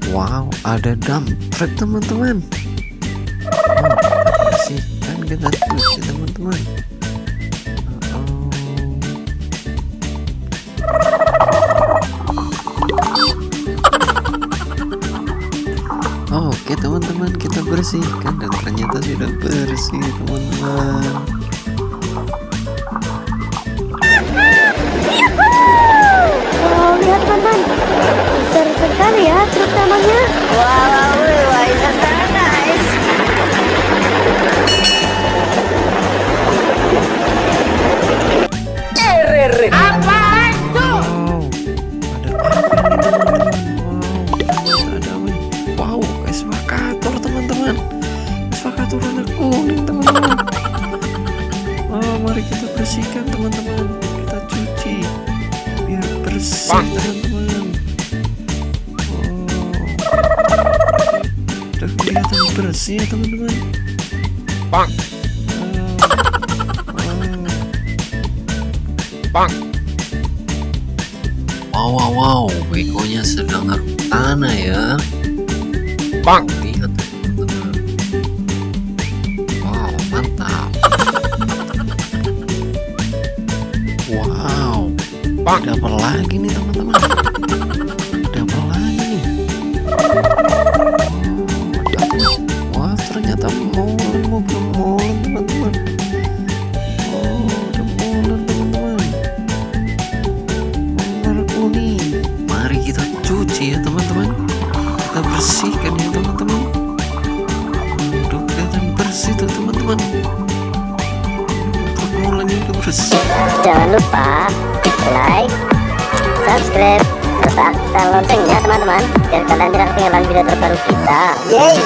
Wow, ada dump truck teman-teman. Bersihkan kita cuci teman-teman. Oke teman-teman, kita bersihkan dan ternyata sudah bersih teman-teman. Wow, lihat teman-teman, besar sekali ya truk tamannya. Wow, it's so nice. Apaan tuh? Wow, excavator teman-teman. Excavator warna kuning teman-teman. Mari kita bersihkan teman-teman. Kita cuci biar bersih teman-teman. Udah kelihatan bersih ya teman-teman. Bang. Wow, begonya sedang garuk tanah ya. Bang. Lihat teman-teman. Wow, mantap. Wow, ada apa lagi nih teman-teman? Ada apa lagi nih? Wah, ternyata mobil molen teman-teman. Ada molen teman-teman. Warna kuning. Mari kita cuci ya teman-teman. Kita bersihkan ya teman-teman. Udah kelihatan bersih tuh teman-teman. Truk molennya udah bersih. Jangan lupa like, subscribe, serta aktifkan loncengnya teman-teman, biar kalian tidak ketinggalan video terbaru kita. Yeay!